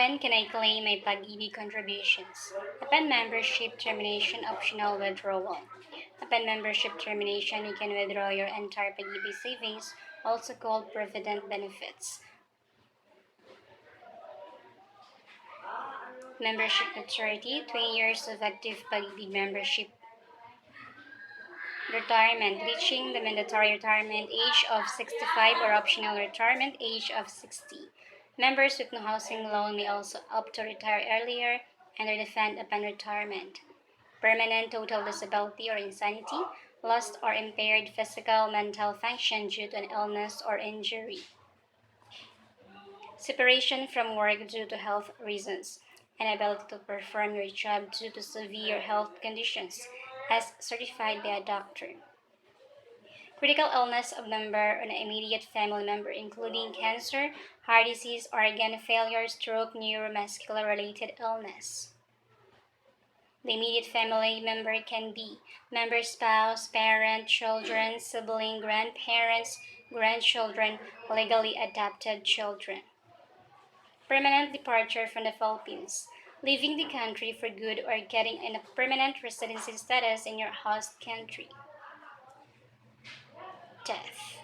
When can I claim my Pag-IBIG contributions? Upon membership termination, optional withdrawal. Upon membership termination, you can withdraw your entire Pag-IBIG savings, also called Provident Benefits. Membership maturity, 20 years of active Pag-IBIG membership. Retirement, reaching the mandatory retirement age of 65 or optional retirement age of 60. Members with no housing loan may also opt to retire earlier under the fund upon retirement. Permanent total disability or insanity, lost or impaired physical, mental function due to an illness or injury. Separation from work due to health reasons, inability to perform your job due to severe health conditions, as certified by a doctor. Critical illness of member or an immediate family member, including cancer, heart disease, organ failure, stroke, neuromuscular-related illness. The immediate family member can be member spouse, parent, children, sibling, grandparents, grandchildren, legally adopted children. Permanent departure from the Philippines, leaving the country for good or getting a permanent residency status in your host country. Death.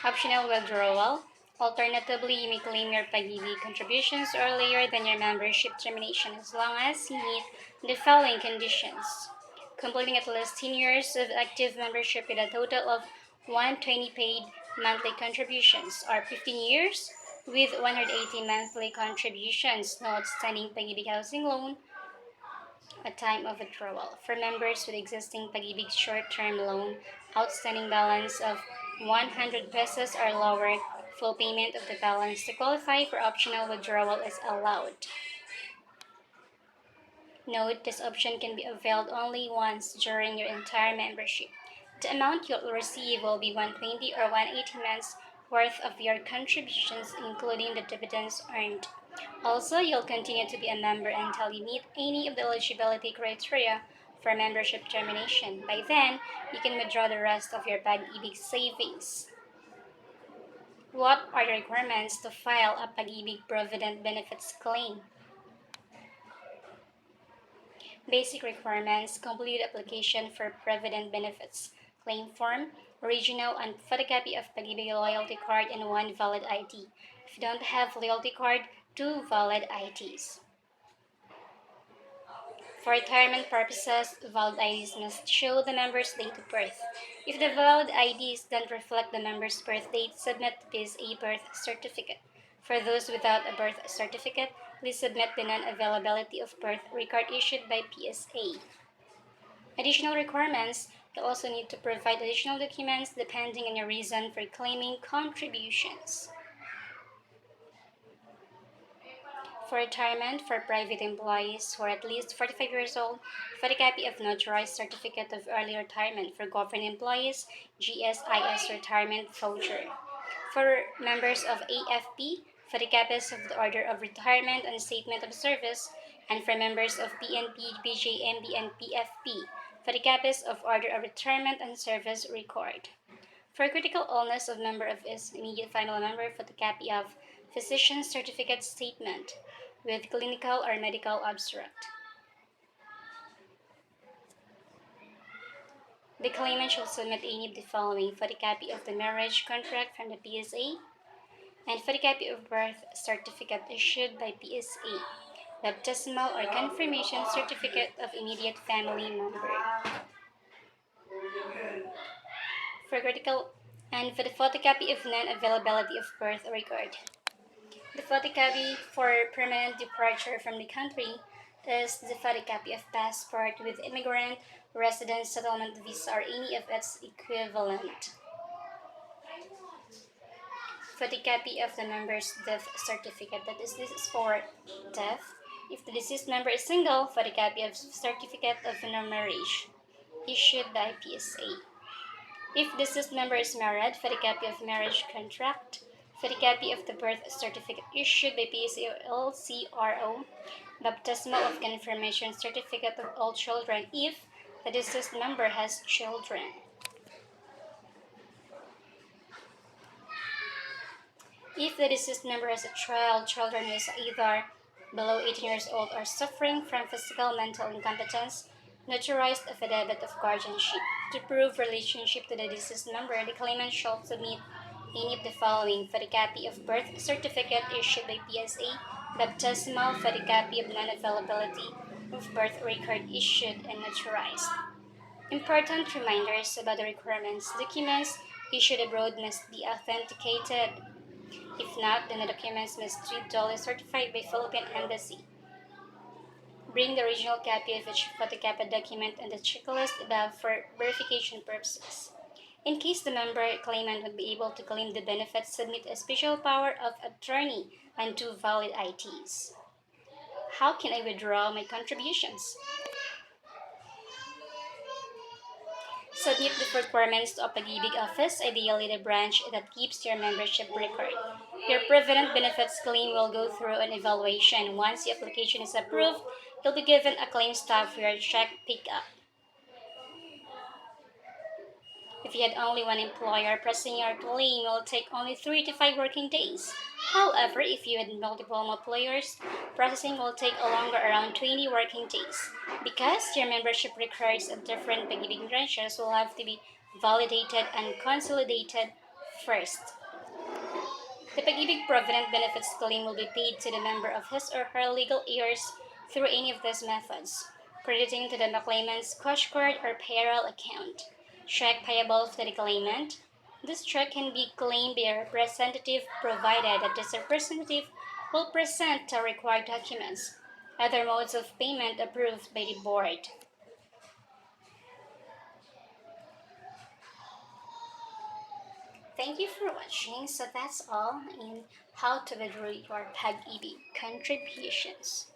Optional withdrawal. Alternatively, you may claim your Pag-IBIG contributions earlier than your membership termination as long as you meet the following conditions. Completing at least 10 years of active membership with a total of 120 paid monthly contributions, or 15 years with 180 monthly contributions, no outstanding Pag-IBIG housing loan at time of withdrawal. For members with existing Pag-IBIG short-term loan, outstanding balance of 100 pesos or lower, full payment of the balance to qualify for optional withdrawal is allowed. Note, this option can be availed only once during your entire membership. The amount you'll receive will be 120 or 180 months worth of your contributions, including the dividends earned. Also, you'll continue to be a member until you meet any of the eligibility criteria for membership termination. By then, you can withdraw the rest of your Pag-IBIG savings. What are the requirements to file a Pag-IBIG Provident Benefits Claim? Basic requirements: complete application for Provident Benefits Claim form, original and photocopy of Pag-IBIG loyalty card, and one valid ID. If you don't have loyalty card, 2 valid IDs. For retirement purposes, valid IDs must show the member's date of birth. If the valid IDs don't reflect the member's birth date, submit the PSA birth certificate. For those without a birth certificate, please submit the non-availability of birth record issued by PSA. Additional requirements: you also need to provide additional documents depending on your reason for claiming contributions. For retirement, for private employees who are at least 45 years old, photocopy of notarized certificate of early retirement. For government employees, GSIS retirement voucher. For members of AFP, photocopies of the order of retirement and statement of service. And for members of PNP, PJMB, and PFP, photocopies of order of retirement and service record. For critical illness of member of his immediate family member, photocopy of physician's certificate statement with clinical or medical abstract. The claimant shall submit any of the following: photocopy of the marriage contract from the PSA, and photocopy of birth certificate issued by PSA, baptismal or confirmation certificate of immediate family member. For critical and for the photocopy of non-availability of birth record. The photocopy for permanent departure from the country is the photocopy of passport with immigrant, resident, settlement visa, or any of its equivalent. Photocopy of the member's death certificate. That is, this is for death. If the deceased member is single, photocopy of certificate of non-marriage issued by PSA. If deceased member is married, photocopy of marriage contract. Photocopy of the birth certificate issued by PSA or LCRO, baptismal of confirmation certificate of all children if the deceased member has children. If the deceased member has a child, children who is either below 18 years old or suffering from physical mental incompetence, notarized affidavit of guardianship. To prove relationship to the deceased member, the claimant shall submit any of the following: photocopy of birth certificate issued by PSA, baptismal, photocopy of non-availability of birth record issued and notarized. Important reminders about the requirements: documents issued abroad must be authenticated. If not, then the documents must be duly certified by Philippine Embassy. Bring the original copy of each photocopied document and the checklist above for verification purposes. In case the member claimant would be able to claim the benefits, submit a special power of attorney and 2 valid ITs. How can I withdraw my contributions? Submit the requirements to a Pag-IBIG office, ideally the branch that keeps your membership record. Your Provident Benefits Claim will go through an evaluation. Once the application is approved, you'll be given a claim stub for your check pickup. If you had only one employer, processing your claim will take only 3 to 5 working days. However, if you had multiple employers, processing will take a longer, around 20 working days. Because your membership records at different Pag-IBIG branches will have to be validated and consolidated first. The Pag-IBIG Provident Benefits Claim will be paid to the member of his or her legal heirs through any of these methods: crediting to the claimant's cash card or payroll account, check payable to the claimant. This check can be claimed by a representative provided that this representative will present the required documents. Other modes of payment approved by the board. Thank you for watching. So that's all in how to withdraw your Pag-IBIG contributions.